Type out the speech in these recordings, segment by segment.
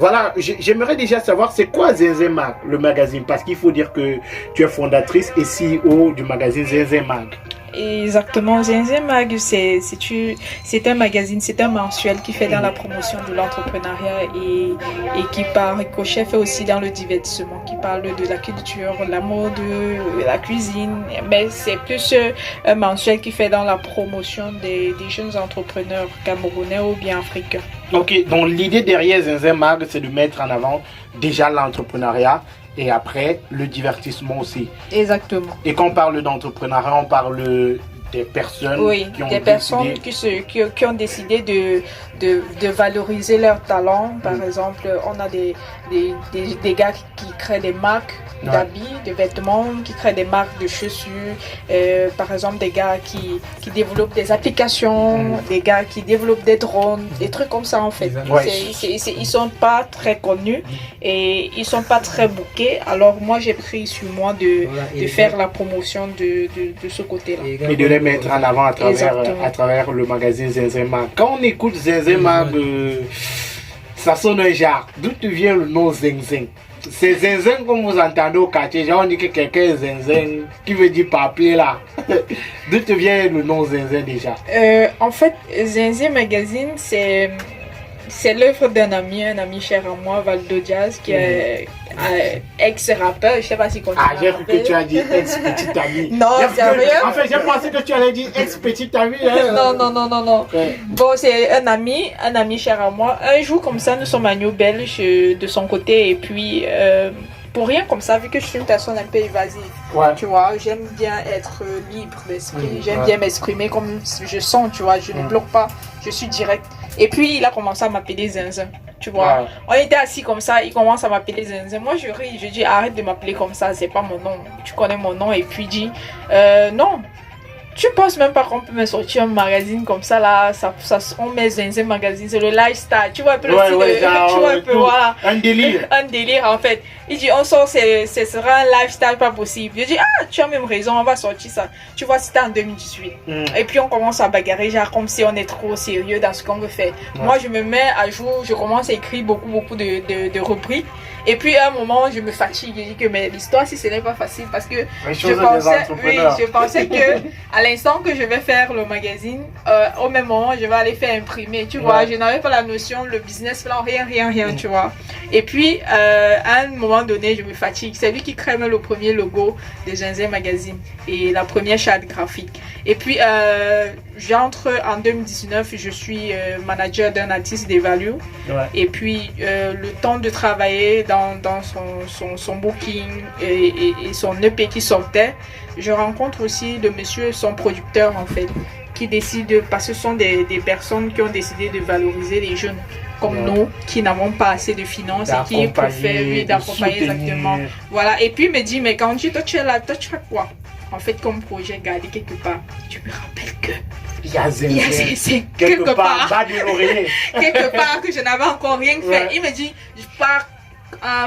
Voilà, j'aimerais déjà savoir c'est quoi Zinzin Mag, le magazine, parce qu'il faut dire que tu es fondatrice et CEO du magazine Zinzin Mag. Exactement, Zinzin Mag, c'est un magazine, c'est un mensuel qui fait dans la promotion de l'entrepreneuriat et qui par ricochet fait aussi dans le divertissement, qui parle de la culture, la mode, la cuisine, mais c'est plus un mensuel qui fait dans la promotion des jeunes entrepreneurs camerounais ou bien africains. Ok, donc l'idée derrière Zinzin Mag, c'est de mettre en avant déjà l'entrepreneuriat et après le divertissement aussi. Exactement. Et quand on parle d'entrepreneuriat, on parle des personnes qui ont décidé... qui ont décidé de valoriser leur talent. Par exemple, on a des gars qui créent des marques d'habits, de vêtements, qui créent des marques de chaussures. Par exemple, des gars qui développent des applications, des gars qui développent des drones, des trucs comme ça en fait. Ils sont pas très connus et ils sont pas très bookés. Alors moi, j'ai pris sur moi de faire la promotion de ce côté-là. Et de les mettre en avant à travers le magazine Zinzin Mag. Quand on écoute Zinzin Mag, ça sonne un genre. D'où te vient le nom Zinzin? C'est Zinzin comme vous entendez au quartier. Genre on dit que quelqu'un est Zinzin, qui veut dire papier là. D'où te vient le nom Zinzin déjà? En fait, Zinzin Magazine, c'est l'œuvre d'un ami cher à moi, Valdo Diaz, qui est ex-rappeur. Je sais pas si continue. Ah, j'ai cru que tu as dit ex-petit ami. Non, sérieux? En fait, j'ai pensé que tu allais dire ex-petit ami. Hein. Non. Ouais. Bon, c'est un ami cher à moi. Un jour, comme ça, nous sommes à New Belge de son côté. Et puis, pour rien comme ça, vu que je suis une personne un peu évasive, tu vois, j'aime bien être libre d'esprit. J'aime bien m'exprimer comme je sens, tu vois. Je ne bloque pas, je suis direct. Et puis, il a commencé à m'appeler Zinzin. Tu vois, on était assis comme ça, il commence à m'appeler Zinzin. Moi, je ris, je dis arrête de m'appeler comme ça, c'est pas mon nom. Tu connais mon nom. Et puis, il dit non, tu penses même pas qu'on peut me sortir un magazine comme ça là, on met Zinzin Magazine, c'est le lifestyle. Tu vois un peu le style, tu vois un peu, voilà. Un délire. Un délire en fait. Il dit on sort, ce sera un lifestyle pas possible. Je dis ah, tu as même raison, on va sortir ça. Tu vois, c'était en 2018. Et puis on commence à bagarrer, genre comme si on est trop sérieux dans ce qu'on veut faire. Moi je me mets à jour, je commence à écrire beaucoup de reprises. Et puis à un moment je me fatigue, je dis que mais l'histoire si ce n'est pas facile parce que je pensais que à l'instant que je vais faire le magazine, au même moment je vais aller faire imprimer, tu vois, je n'avais pas la notion, le business plan, rien, tu vois. Et puis à un moment donné je me fatigue, c'est lui qui crée le premier logo de Zinzin Magazine et la première charte graphique. Et puis j'entre en 2019, je suis manager d'un artiste des Value. Et puis le temps de travailler dans son booking et son EP qui sortait, je rencontre aussi le monsieur, son producteur en fait, qui décide, parce que ce sont des personnes qui ont décidé de valoriser les jeunes comme nous, qui n'avons pas assez de finances et qui préfèrent d'accompagner exactement. Voilà, et puis il me dit, mais quand toi tu es là, toi tu fais quoi? En fait, comme projet gardé quelque part, je me rappelle que il y a Zinzin quelque part, bas de l'oreiller. Quelque part que je n'avais encore rien fait. Il me dit, je pars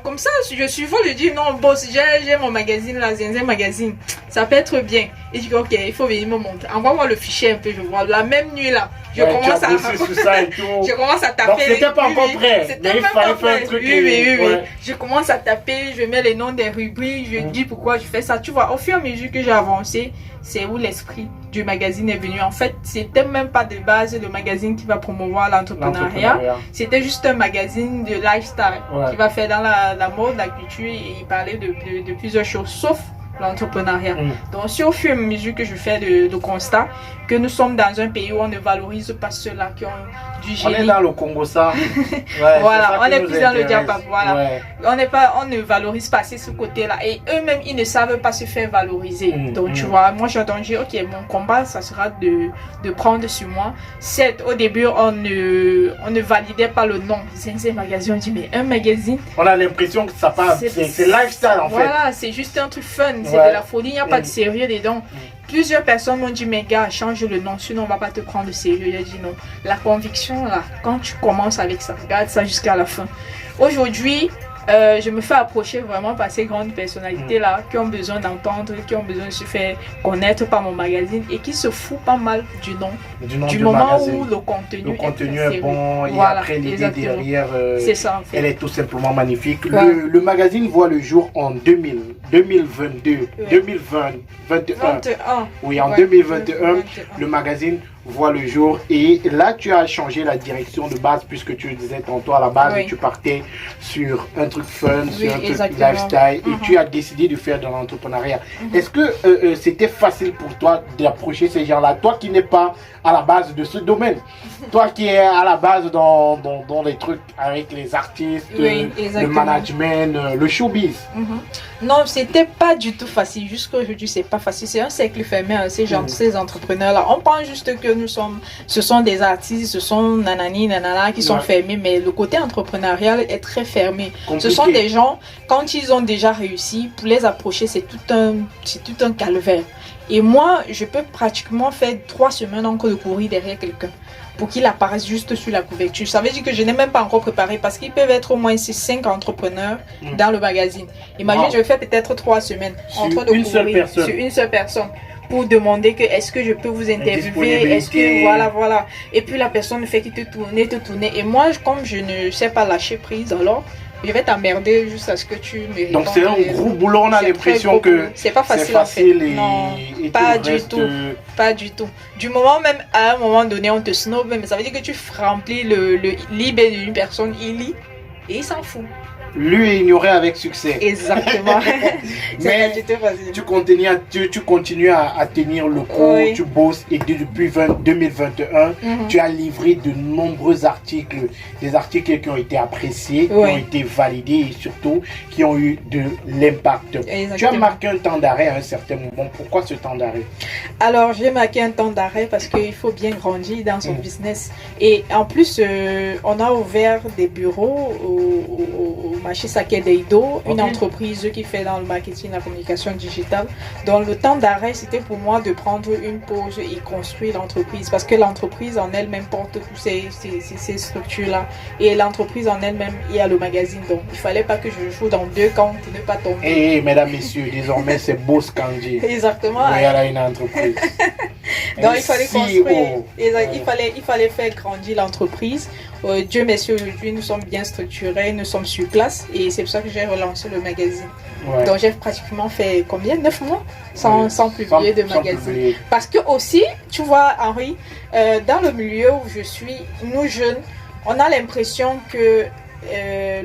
comme ça, je suis folle, je dis non, boss, j'ai mon magazine là, Zinzin Magazine, ça peut être bien. Il dit ok, il faut venir me montrer. Envoie-moi le fichier un peu, je vois. La même nuit là, je commence à je commence à taper. Donc c'était pas encore prêt. C'était même pas prêt. Oui. Je commence à taper, je mets les noms des rubriques, je dis pourquoi je fais ça. Tu vois, au fur et à mesure que j'ai avancé, c'est où l'esprit du magazine est venu. En fait, c'était même pas de base le magazine qui va promouvoir l'entrepreneuriat. C'était juste un magazine de lifestyle qui va faire dans la mode, la culture et il parlait de plusieurs choses, sauf l'entrepreneuriat. Donc, c'est au fur et à mesure que je fais le constat que nous sommes dans un pays où on ne valorise pas ceux-là qui ont du génie. On est dans le Congo, ça. Voilà, on est plus dans le diapac. Voilà. On ne valorise pas ce côté-là. Et eux-mêmes, ils ne savent pas se faire valoriser. Donc, tu vois, moi, j'ai entendu, ok, mon combat, ça sera de prendre sur moi. Certes, au début, on ne validait pas le nom. Zinzin Magazine, on dit, mais un magazine. On a l'impression que ça passe. C'est lifestyle, en fait. Voilà, c'est juste un truc fun. C'est de la folie, il n'y a pas de sérieux dedans. Plusieurs personnes m'ont dit, mais gars, change le nom, sinon on va pas te prendre au sérieux. J'ai dit non. La conviction, là, quand tu commences avec ça, regarde ça jusqu'à la fin. Aujourd'hui, je me fais approcher vraiment par ces grandes personnalités-là qui ont besoin d'entendre, qui ont besoin de se faire connaître par mon magazine et qui se foutent pas mal du nom du moment magazine. où le contenu est bon et après l'idée derrière, c'est ça, en fait. elle est tout simplement magnifique. Ouais. Le magazine voit le jour en 2022, ouais. 2021. Oui, en 2021, le magazine voit le jour et là tu as changé la direction de base puisque tu le disais tantôt à la base, tu partais sur un truc fun, sur un truc lifestyle et tu as décidé de faire de l'entrepreneuriat. Est-ce que c'était facile pour toi d'approcher ces gens-là, toi qui n'es pas à la base de ce domaine, toi qui es à la base dans les trucs avec les artistes, le management, le showbiz? Non, c'était pas du tout facile. Jusqu'à aujourd'hui, c'est pas facile. C'est un cercle fermé, ces gens, ces entrepreneurs-là. On pense juste que ce sont des artistes, ce sont nanani, nanana qui sont fermés, mais le côté entrepreneurial est très fermé. Compliqué. Ce sont des gens, quand ils ont déjà réussi, pour les approcher, c'est tout un calvaire. Et moi, je peux pratiquement faire 3 semaines encore de courir derrière quelqu'un pour qu'il apparaisse juste sur la couverture. Ça veut dire que je n'ai même pas encore préparé parce qu'ils peuvent être au moins 5 entrepreneurs dans le magazine. Imagine, je vais faire peut-être 3 semaines en train de courir sur une seule personne pour demander que est-ce que je peux vous interviewer, est-ce que voilà. Et puis la personne fait qu'il te tourner. Et moi, comme je ne sais pas lâcher prise, alors je vais t'emmerder jusqu'à ce que tu me répondes. Donc c'est un gros boulot, on a l'impression que c'est pas facile et non, pas du tout, pas du tout. Du moment même, à un moment donné, on te snob, mais ça veut dire que tu remplis le libé d'une personne, il lit et il s'en fout. Lui ignorer avec succès. Exactement. Mais tu continues à tenir le coup, tu bosses et depuis 2021, tu as livré de nombreux articles, des articles qui ont été appréciés, qui ont été validés et surtout qui ont eu de l'impact. Tu as marqué un temps d'arrêt à un certain moment. Pourquoi ce temps d'arrêt? Alors, j'ai marqué un temps d'arrêt parce qu'il faut bien grandir dans son business. Et en plus, on a ouvert des bureaux au marché Sake Deido, une entreprise qui fait dans le marketing et la communication digitale. Donc le temps d'arrêt, c'était pour moi de prendre une pause et construire l'entreprise parce que l'entreprise en elle-même porte toutes ces structures-là. Et l'entreprise en elle-même, il y a le magazine. Donc il ne fallait pas que je joue dans 2 camps pour ne pas tomber. Et mesdames, messieurs, désormais c'est Boss Kandji. Exactement. Oui, elle a une entreprise. Donc il fallait construire, il fallait faire grandir l'entreprise. Dieu merci, aujourd'hui nous sommes bien structurés, nous sommes sur place et c'est pour ça que j'ai relancé le magazine. Donc j'ai pratiquement fait combien? 9 mois sans publier de magazine. Parce que aussi, tu vois Henri, dans le milieu où je suis, nous jeunes, on a l'impression que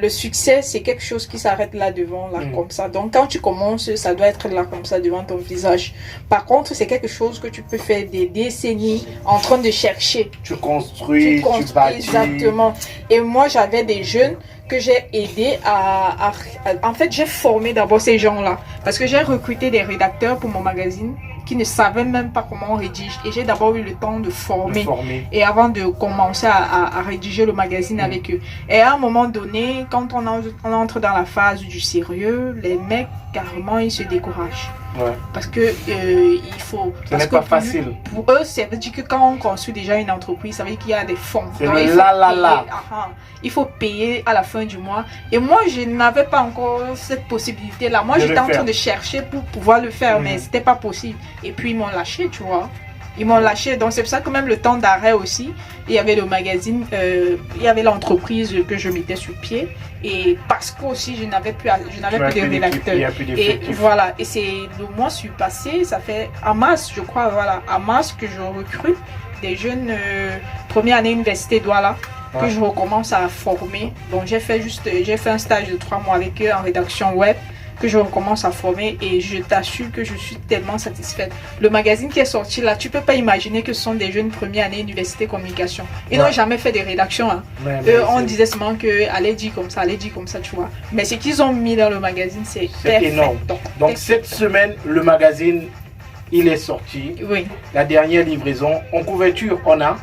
le succès c'est quelque chose qui s'arrête là devant, là comme ça. Donc quand tu commences, ça doit être là comme ça devant ton visage. Par contre, c'est quelque chose que tu peux faire des décennies en train de chercher. Tu construis, tu bâtis. Exactement. Et moi j'avais des jeunes que j'ai aidé en fait j'ai formé d'abord ces gens-là parce que j'ai recruté des rédacteurs pour mon magazine qui ne savaient même pas comment on rédige et j'ai d'abord eu le temps de former. Et avant de commencer à rédiger le magazine avec eux. Et à un moment donné, quand on entre dans la phase du sérieux, les mecs carrément ils se découragent. Parce que il faut. Ce n'est pas facile. Pour eux, ça veut dire que quand on construit déjà une entreprise, ça veut dire qu'il y a des fonds. C'est le là. Il faut payer à la fin du mois. Et moi, je n'avais pas encore cette possibilité-là. Moi, j'étais en train de chercher pour pouvoir le faire, mais c'était pas possible. Et puis ils m'ont lâché, tu vois. Ils m'ont lâché, donc c'est pour ça que même le temps d'arrêt aussi, il y avait le magazine, il y avait l'entreprise que je mettais sur pied et parce que aussi je n'avais plus de rédacteur. Et voilà, et c'est le mois passé, ça fait en mars, je crois, en mars que je recrute des jeunes première année université Douala que je recommence à former. Donc j'ai fait un stage de 3 mois avec eux en rédaction web que je recommence à former et je t'assure que je suis tellement satisfaite. Le magazine qui est sorti là, tu peux pas imaginer que ce sont des jeunes première année université communication. Ils n'ont jamais fait des rédactions. On disait seulement que allez dire comme ça, tu vois. Mais ce qu'ils ont mis dans le magazine, c'est énorme. Donc cette semaine, le magazine, il est sorti. Oui. La dernière livraison en couverture, on a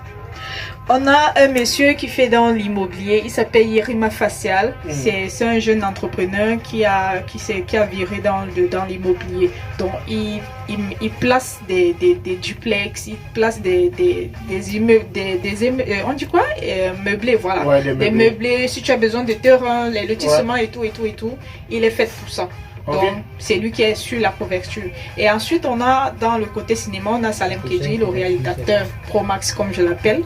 On a un monsieur qui fait dans l'immobilier, il s'appelle Yerima Facial. C'est un jeune entrepreneur qui a viré dans l'immobilier. Donc il place des duplex, il place des immeubles, on dit quoi? Meublés, voilà. Ouais, des meublés, si tu as besoin de terrain, les lotissements et tout, il est fait pour ça. Donc, c'est lui qui est sur la couverture. Et ensuite, on a dans le côté cinéma, on a Salem Kedji, le réalisateur Pro Max, comme je l'appelle.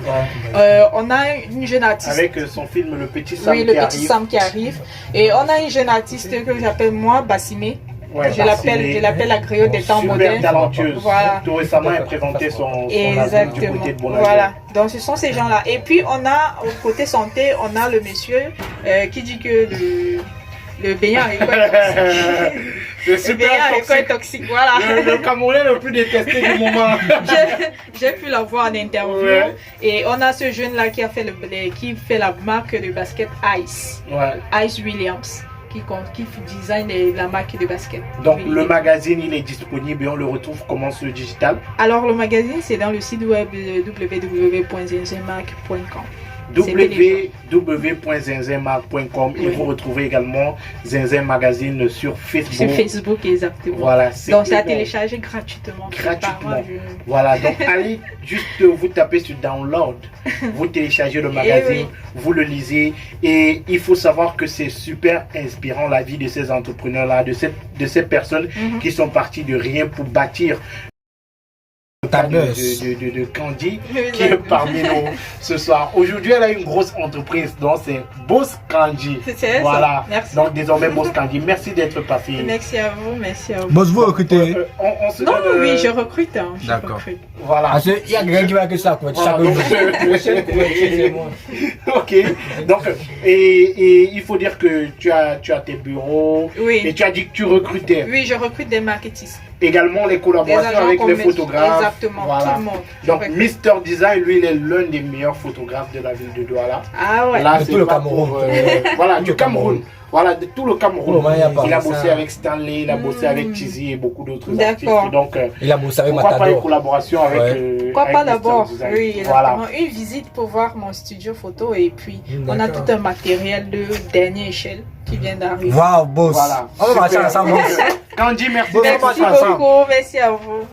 On a une jeune artiste. Avec son film Le Petit Sam qui arrive. Oui, Le Petit Sam qui arrive. Et on a une jeune artiste que j'appelle moi, Bassimé. Ouais, je l'appelle la griotte des temps modernes. Super talentueuse. Voilà. Tout récemment, elle présentait son album du côté de Bonaire. Voilà. Donc, ce sont ces gens-là. Et puis, on a, au côté santé, on a le monsieur qui dit que le baignant avec quoi le baignant est toxique, voilà. Le Camerounais le plus détesté du moment. J'ai pu la voir en interview. Ouais. Et on a ce jeune-là qui fait la marque de basket Ice. Ouais. Ice Williams. Qui design la marque de basket. Donc le magazine il est disponible et on le retrouve comment sur le digital? Alors le magazine c'est dans le site web www.zinzinmark.com. www.zinzinmark.com et vous retrouvez également Zinzin Magazine sur Facebook. Sur Facebook, exactement. Voilà, donc c'est à télécharger gratuitement. Voilà, donc allez juste vous tapez sur download, vous téléchargez le magazine, vous le lisez et il faut savoir que c'est super inspirant la vie de ces entrepreneurs-là, de ces personnes qui sont parties de rien pour bâtir de Candy qui est parmi nous ce soir. Aujourd'hui, elle a une grosse entreprise, donc c'est Boss Candy. Voilà. Merci. Donc désormais Boss Candy. Merci d'être passé. Merci à vous, Boss, vous recrutez? Non, oui, je recrute. D'accord. Voilà. Parce qu'il y a quelqu'un qui va que ça, quoi. Ok. Donc, et il faut dire que tu as tes bureaux. Oui. Et tu as dit que tu recrutais. Oui, je recrute des marketistes. Également les collaborations avec les photographes. Exactement, voilà. Tout le monde. Donc Mister Design, lui, il est l'un des meilleurs photographes de la ville de Douala. Ah ouais. Là, c'est le Cameroun. Voilà, du Cameroun. Voilà, de tout le Cameroun. Il a bossé avec Stanley, il a bossé avec Tizi et beaucoup d'autres artistes. Donc, il a bossé avec pourquoi pas une collaboration avec pourquoi pas d'abord? Oui, exactement. Voilà. Une visite pour voir mon studio photo et puis on a tout un matériel de dernière échelle qui vient d'arriver. Waouh, boss. Voilà. On va marcher ensemble. Candy, merci. Merci beaucoup, merci à vous.